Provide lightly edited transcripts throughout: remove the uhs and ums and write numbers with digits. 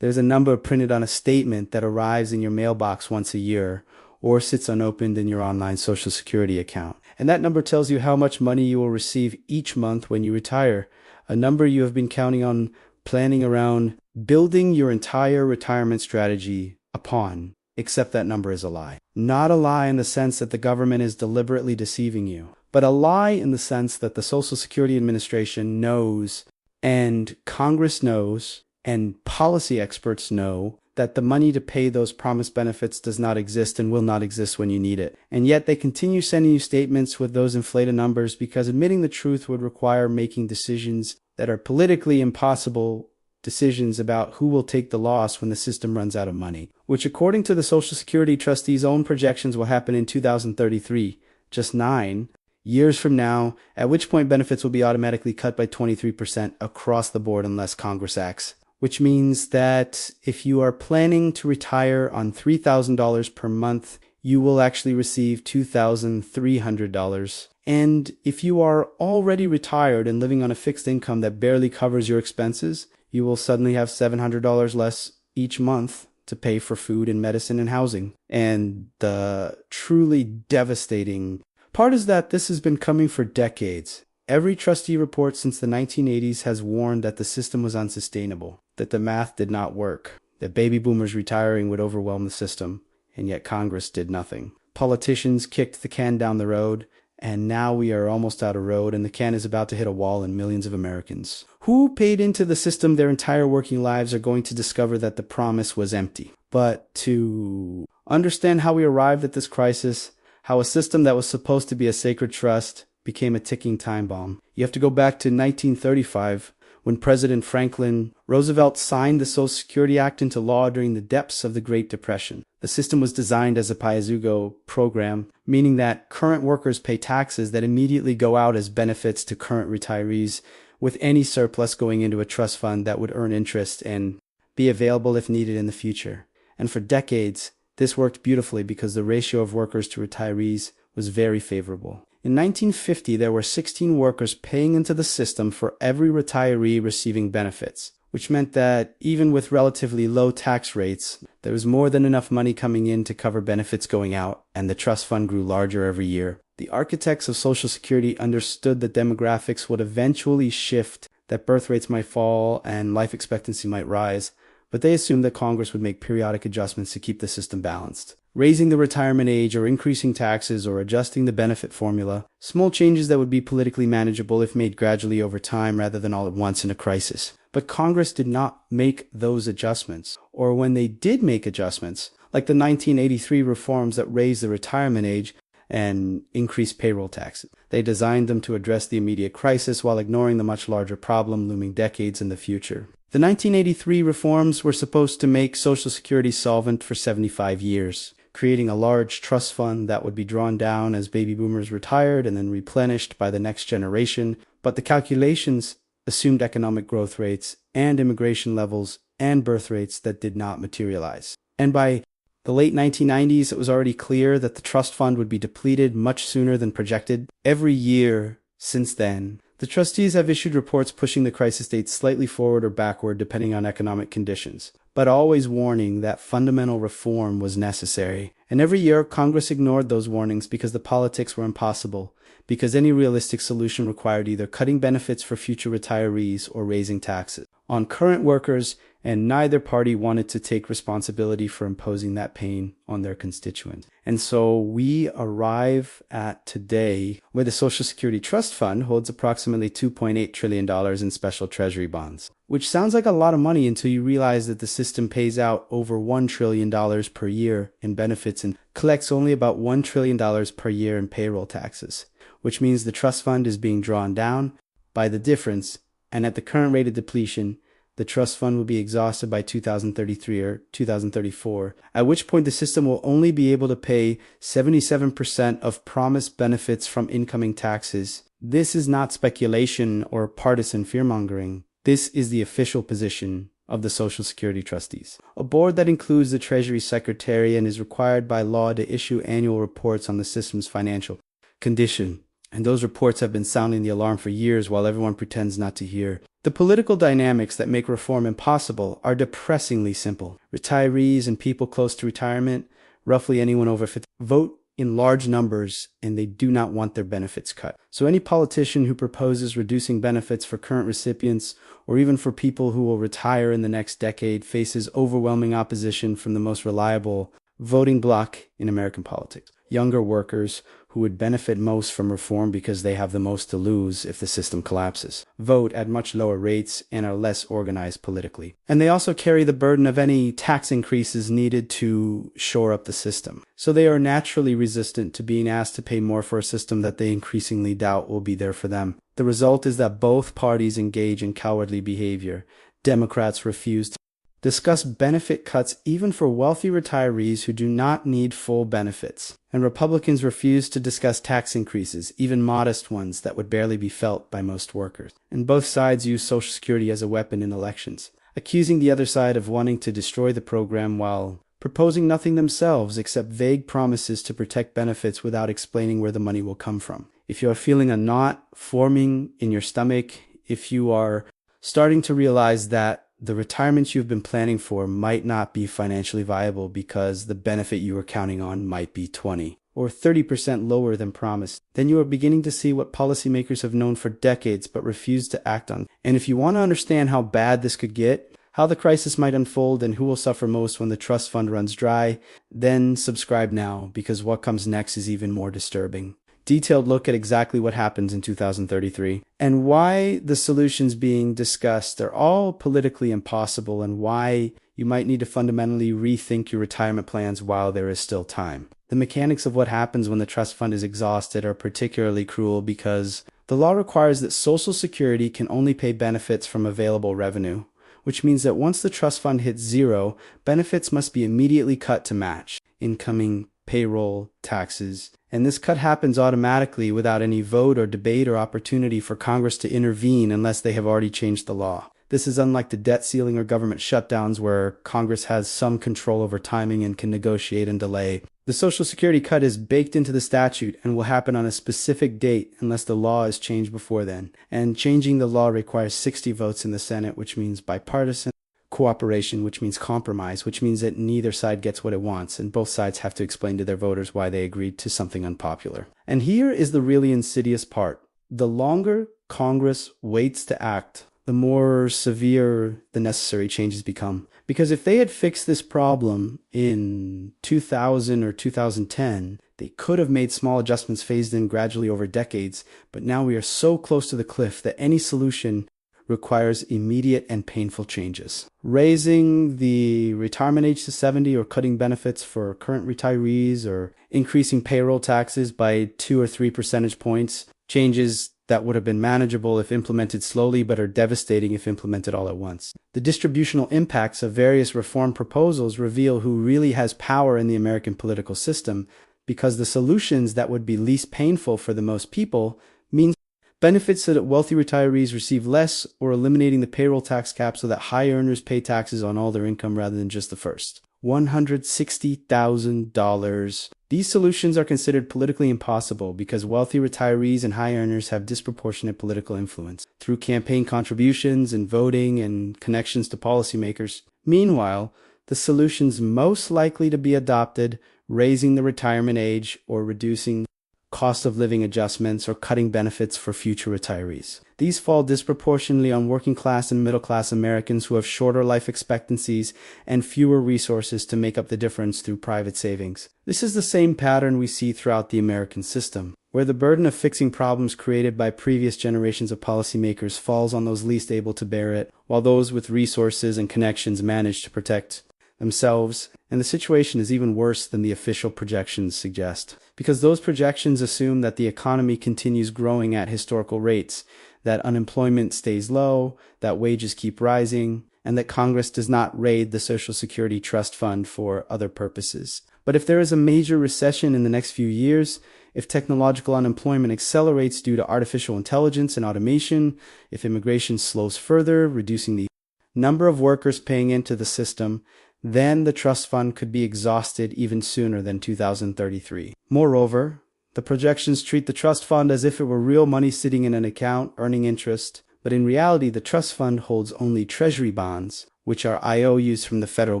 There's a number printed on a statement that arrives in your mailbox once a year or sits unopened in your online Social Security account. And that number tells you how much money you will receive each month when you retire, a number you have been counting on, planning around, building your entire retirement strategy upon. Except that number is a lie. Not a lie in the sense that the government is deliberately deceiving you, but a lie in the sense that the Social Security Administration knows, and Congress knows, and policy experts know that the money to pay those promised benefits does not exist and will not exist when you need it. And yet they continue sending you statements with those inflated numbers because admitting the truth would require making decisions that are politically impossible, decisions about who will take the loss when the system runs out of money, which according to the Social Security trustees' own projections will happen in 2033, just 9 years from now, at which point benefits will be automatically cut by 23% across the board unless Congress acts. Which means that if you are planning to retire on $3,000 per month, you will actually receive $2,300. And if you are already retired and living on a fixed income that barely covers your expenses, you will suddenly have $700 less each month to pay for food and medicine and housing. And the truly devastating part is that this has been coming for decades. Every trustee report since the 1980s has warned that the system was unsustainable, that the math did not work, that baby boomers retiring would overwhelm the system, and yet Congress did nothing. Politicians kicked the can down the road, and now we are almost out of road, and the can is about to hit a wall in millions of Americans who paid into the system their entire working lives are going to discover that the promise was empty. But to understand how we arrived at this crisis, how a system that was supposed to be a sacred trust became a ticking time bomb, you have to go back to 1935, when President Franklin Roosevelt signed the Social Security Act into law during the depths of the Great Depression. The system was designed as a pay-as-you-go program, meaning that current workers pay taxes that immediately go out as benefits to current retirees, with any surplus going into a trust fund that would earn interest and be available if needed in the future. And for decades, this worked beautifully because the ratio of workers to retirees was very favorable. In 1950, there were 16 workers paying into the system for every retiree receiving benefits, which meant that even with relatively low tax rates, there was more than enough money coming in to cover benefits going out, and the trust fund grew larger every year. The architects of Social Security understood that demographics would eventually shift, that birth rates might fall and life expectancy might rise, but they assumed that Congress would make periodic adjustments to keep the system balanced. Raising the retirement age or increasing taxes or adjusting the benefit formula, small changes that would be politically manageable if made gradually over time rather than all at once in a crisis. But Congress did not make those adjustments, or when they did make adjustments, like the 1983 reforms that raised the retirement age and increased payroll taxes. They designed them to address the immediate crisis while ignoring the much larger problem looming decades in the future. The 1983 reforms were supposed to make Social Security solvent for 75 years, creating a large trust fund that would be drawn down as baby boomers retired and then replenished by the next generation. But the calculations assumed economic growth rates and immigration levels and birth rates that did not materialize. And by the late 1990s, it was already clear that the trust fund would be depleted much sooner than projected. Every year since then, the trustees have issued reports pushing the crisis date slightly forward or backward depending on economic conditions, but always warning that fundamental reform was necessary. And every year, Congress ignored those warnings because the politics were impossible, because any realistic solution required either cutting benefits for future retirees or raising taxes on current workers, and neither party wanted to take responsibility for imposing that pain on their constituents. And so we arrive at today where the Social Security Trust Fund holds approximately $2.8 trillion in special treasury bonds, which sounds like a lot of money until you realize that the system pays out over $1 trillion per year in benefits and collects only about $1 trillion per year in payroll taxes, which means the trust fund is being drawn down by the difference, and at the current rate of depletion, the trust fund will be exhausted by 2033 or 2034, at which point the system will only be able to pay 77% of promised benefits from incoming taxes. This is not speculation or partisan fearmongering. This is the official position of the Social Security trustees, a board that includes the Treasury Secretary and is required by law to issue annual reports on the system's financial condition. And those reports have been sounding the alarm for years while everyone pretends not to hear. The political dynamics that make reform impossible are depressingly simple. Retirees and people close to retirement, roughly anyone over 50, vote in large numbers and they do not want their benefits cut. So any politician who proposes reducing benefits for current recipients or even for people who will retire in the next decade faces overwhelming opposition from the most reliable voting bloc in American politics. Younger workers who would benefit most from reform because they have the most to lose if the system collapses, vote at much lower rates and are less organized politically. And they also carry the burden of any tax increases needed to shore up the system. So they are naturally resistant to being asked to pay more for a system that they increasingly doubt will be there for them. The result is that both parties engage in cowardly behavior. Democrats refuse to discuss benefit cuts even for wealthy retirees who do not need full benefits. And Republicans refuse to discuss tax increases, even modest ones that would barely be felt by most workers. And both sides use Social Security as a weapon in elections, accusing the other side of wanting to destroy the program while proposing nothing themselves except vague promises to protect benefits without explaining where the money will come from. If you are feeling a knot forming in your stomach, if you are starting to realize that the retirement you've been planning for might not be financially viable because the benefit you were counting on might be 20 or 30% lower than promised, then you are beginning to see what policymakers have known for decades but refused to act on. And if you want to understand how bad this could get, how the crisis might unfold, and who will suffer most when the trust fund runs dry, then subscribe now, because what comes next is even more disturbing. Detailed look at exactly what happens in 2033 and why the solutions being discussed are all politically impossible and why you might need to fundamentally rethink your retirement plans while there is still time. The mechanics of what happens when the trust fund is exhausted are particularly cruel because the law requires that Social Security can only pay benefits from available revenue, which means that once the trust fund hits zero, benefits must be immediately cut to match incoming payroll, taxes, and this cut happens automatically without any vote or debate or opportunity for Congress to intervene unless they have already changed the law. This is unlike the debt ceiling or government shutdowns where Congress has some control over timing and can negotiate and delay. The Social Security cut is baked into the statute and will happen on a specific date unless the law is changed before then. And changing the law requires 60 votes in the Senate, which means bipartisan cooperation, which means compromise, which means that neither side gets what it wants, and both sides have to explain to their voters why they agreed to something unpopular. And here is the really insidious part. The longer Congress waits to act, the more severe the necessary changes become. Because if they had fixed this problem in 2000 or 2010, they could have made small adjustments phased in gradually over decades, but now we are so close to the cliff that any solution requires immediate and painful changes. Raising the retirement age to 70 or cutting benefits for current retirees or increasing payroll taxes by 2 or 3 percentage points, changes that would have been manageable if implemented slowly but are devastating if implemented all at once. The distributional impacts of various reform proposals reveal who really has power in the American political system, because the solutions that would be least painful for the most people mean benefits so that wealthy retirees receive less, or eliminating the payroll tax cap so that high earners pay taxes on all their income rather than just the first. $160,000. These solutions are considered politically impossible because wealthy retirees and high earners have disproportionate political influence through campaign contributions and voting and connections to policymakers. Meanwhile, the solutions most likely to be adopted, raising the retirement age or reducing cost of living adjustments or cutting benefits for future retirees. These fall disproportionately on working class and middle class Americans who have shorter life expectancies and fewer resources to make up the difference through private savings. This is the same pattern we see throughout the American system, where the burden of fixing problems created by previous generations of policymakers falls on those least able to bear it, while those with resources and connections manage to protect themselves. And the situation is even worse than the official projections suggest, because those projections assume that the economy continues growing at historical rates, that unemployment stays low, that wages keep rising, and that Congress does not raid the Social Security Trust Fund for other purposes. But if there is a major recession in the next few years, if technological unemployment accelerates due to artificial intelligence and automation, if immigration slows further, reducing the number of workers paying into the system, then the trust fund could be exhausted even sooner than 2033. Moreover, the projections treat the trust fund as if it were real money sitting in an account earning interest, But in reality, the trust fund holds only treasury bonds, which are IOUs from the federal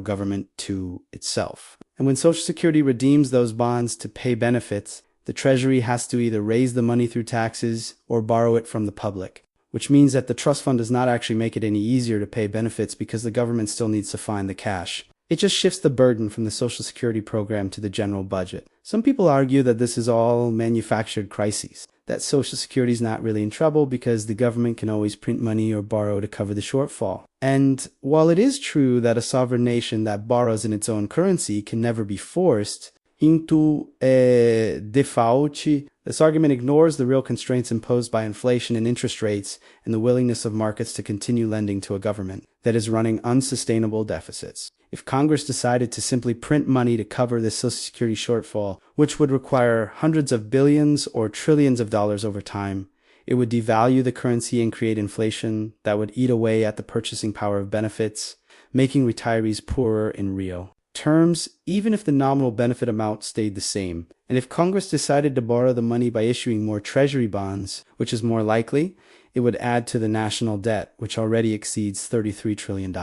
government to itself. And when Social Security redeems those bonds to pay benefits, the Treasury has to either raise the money through taxes or borrow it from the public, which means that the trust fund does not actually make it any easier to pay benefits because the government still needs to find the cash. It just shifts the burden from the Social Security program to the general budget. Some people argue that this is all manufactured crises, that Social Security is not really in trouble because the government can always print money or borrow to cover the shortfall. And while it is true that a sovereign nation that borrows in its own currency can never be forced into a default, this argument ignores the real constraints imposed by inflation and interest rates and the willingness of markets to continue lending to a government that is running unsustainable deficits. If Congress decided to simply print money to cover this Social Security shortfall, which would require hundreds of billions or trillions of dollars over time, it would devalue the currency and create inflation that would eat away at the purchasing power of benefits, making retirees poorer in real terms, even if the nominal benefit amount stayed the same. And if Congress decided to borrow the money by issuing more treasury bonds, which is more likely, it would add to the national debt, which already exceeds $33 trillion,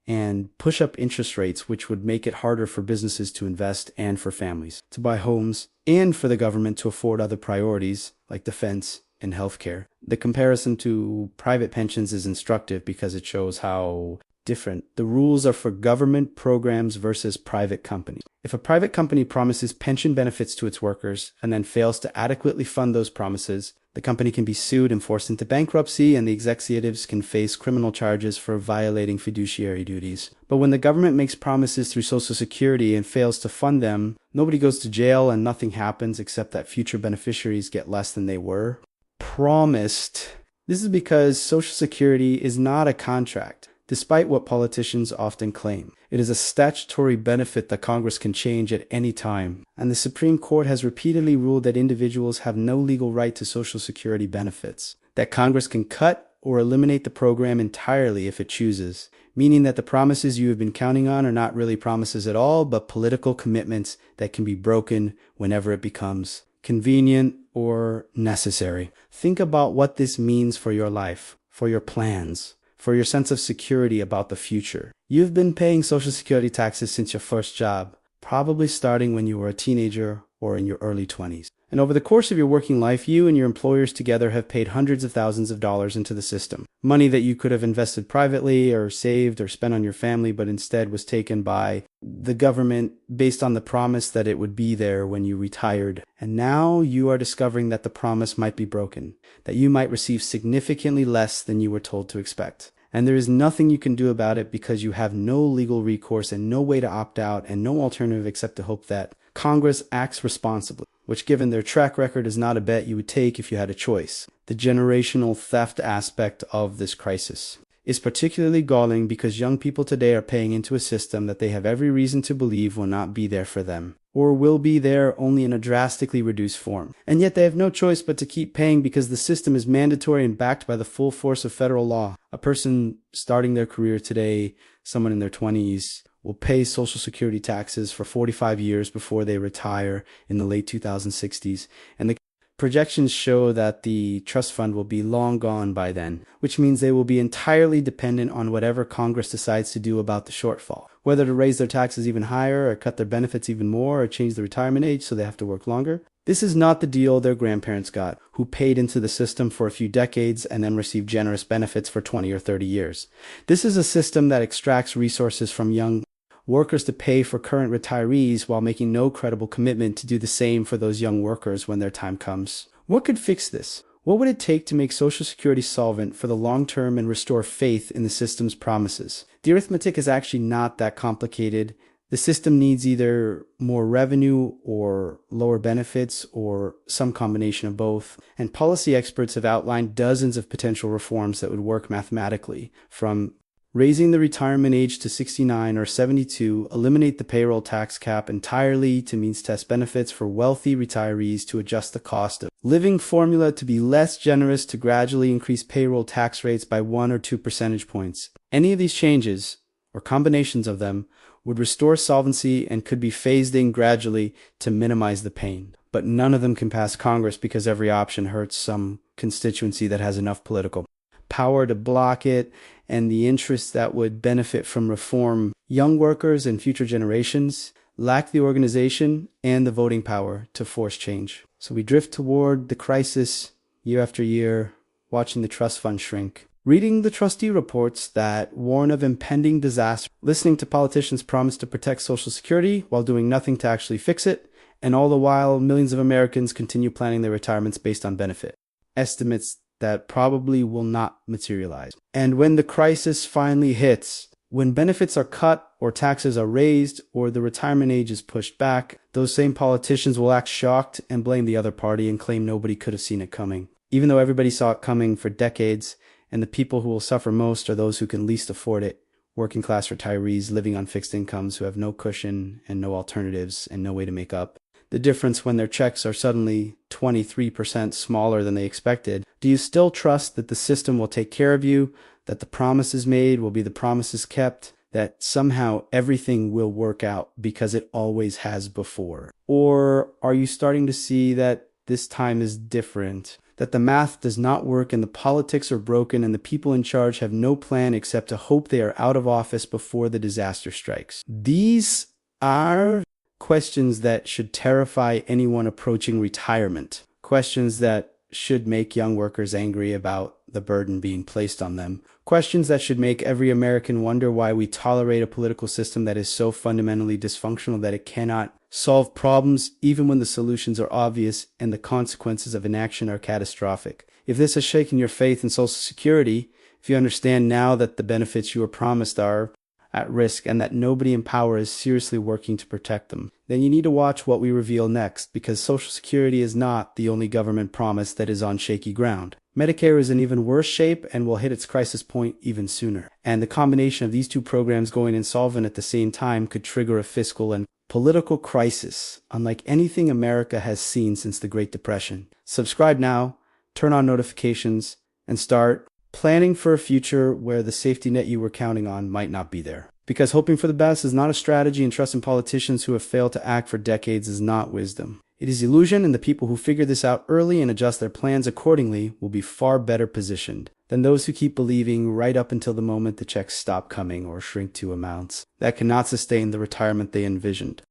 and push up interest rates, which would make it harder for businesses to invest and for families to buy homes and for the government to afford other priorities like defense and healthcare. The comparison to private pensions is instructive because it shows how different the rules are for government programs versus private companies. If a private company promises pension benefits to its workers and then fails to adequately fund those promises, the company can be sued and forced into bankruptcy, and the executives can face criminal charges for violating fiduciary duties. But when the government makes promises through Social Security and fails to fund them, nobody goes to jail and nothing happens except that future beneficiaries get less than they were promised. This is because Social Security is not a contract, despite what politicians often claim. It is a statutory benefit that Congress can change at any time, and the Supreme Court has repeatedly ruled that individuals have no legal right to Social Security benefits, that Congress can cut or eliminate the program entirely if it chooses, meaning that the promises you have been counting on are not really promises at all, but political commitments that can be broken whenever it becomes convenient or necessary. Think about what this means for your life, for your plans, for your sense of security about the future. You've been paying Social Security taxes since your first job, probably starting when you were a teenager or in your early 20s. And over the course of your working life, you and your employers together have paid hundreds of thousands of dollars into the system. Money that you could have invested privately or saved or spent on your family, but instead was taken by the government based on the promise that it would be there when you retired. And now you are discovering that the promise might be broken, that you might receive significantly less than you were told to expect. And there is nothing you can do about it because you have no legal recourse and no way to opt out and no alternative except to hope that Congress acts responsibly, which given their track record is not a bet you would take if you had a choice. The generational theft aspect of this crisis is particularly galling because young people today are paying into a system that they have every reason to believe will not be there for them, or will be there only in a drastically reduced form. And yet they have no choice but to keep paying because the system is mandatory and backed by the full force of federal law. A person starting their career today, someone in their 20s, will pay Social Security taxes for 45 years before they retire in the late 2060s. And the projections show that the trust fund will be long gone by then, which means they will be entirely dependent on whatever Congress decides to do about the shortfall, whether to raise their taxes even higher or cut their benefits even more or change the retirement age so they have to work longer. This is not the deal their grandparents got, who paid into the system for a few decades and then received generous benefits for 20 or 30 years. This is a system that extracts resources from young workers to pay for current retirees while making no credible commitment to do the same for those young workers when their time comes. What could fix this? What would it take to make Social Security solvent for the long term and restore faith in the system's promises? The arithmetic is actually not that complicated. The system needs either more revenue or lower benefits or some combination of both. And policy experts have outlined dozens of potential reforms that would work mathematically, from raising the retirement age to 69 or 72, eliminate the payroll tax cap entirely to means test benefits for wealthy retirees to adjust the cost of living formula to be less generous to gradually increase payroll tax rates by 1 or 2 percentage points. Any of these changes, or combinations of them, would restore solvency and could be phased in gradually to minimize the pain. But none of them can pass Congress because every option hurts some constituency that has enough political power to block it and the interests that would benefit from reform, young workers and future generations lack the organization and the voting power to force change. So we drift toward the crisis year after year, watching the trust fund shrink, reading the trustee reports that warn of impending disaster, listening to politicians promise to protect Social Security while doing nothing to actually fix it, and all the while millions of Americans continue planning their retirements based on benefit estimates that probably will not materialize. And when the crisis finally hits, when benefits are cut or taxes are raised or the retirement age is pushed back, those same politicians will act shocked and blame the other party and claim nobody could have seen it coming, even though everybody saw it coming for decades. And the people who will suffer most are those who can least afford it, working class retirees living on fixed incomes who have no cushion and no alternatives and no way to make up the difference when their checks are suddenly 23% smaller than they expected. Do you still trust that the system will take care of you, that the promises made will be the promises kept, that somehow everything will work out because it always has before? Or are you starting to see that this time is different, that the math does not work and the politics are broken and the people in charge have no plan except to hope they are out of office before the disaster strikes? These are questions that should terrify anyone approaching retirement, questions that should make young workers angry about the burden being placed on them, questions that should make every American wonder why we tolerate a political system that is so fundamentally dysfunctional that it cannot solve problems even when the solutions are obvious and the consequences of inaction are catastrophic. If this has shaken your faith in Social Security, if you understand now that the benefits you were promised are at risk and that nobody in power is seriously working to protect them, then you need to watch what we reveal next, because Social Security is not the only government promise that is on shaky ground. Medicare is in even worse shape and will hit its crisis point even sooner. And the combination of these two programs going insolvent at the same time could trigger a fiscal and political crisis unlike anything America has seen since the Great Depression. Subscribe now, turn on notifications, and start planning for a future where the safety net you were counting on might not be there. Because hoping for the best is not a strategy, and trusting politicians who have failed to act for decades is not wisdom. It is illusion, and the people who figure this out early and adjust their plans accordingly will be far better positioned than those who keep believing right up until the moment the checks stop coming or shrink to amounts that cannot sustain the retirement they envisioned.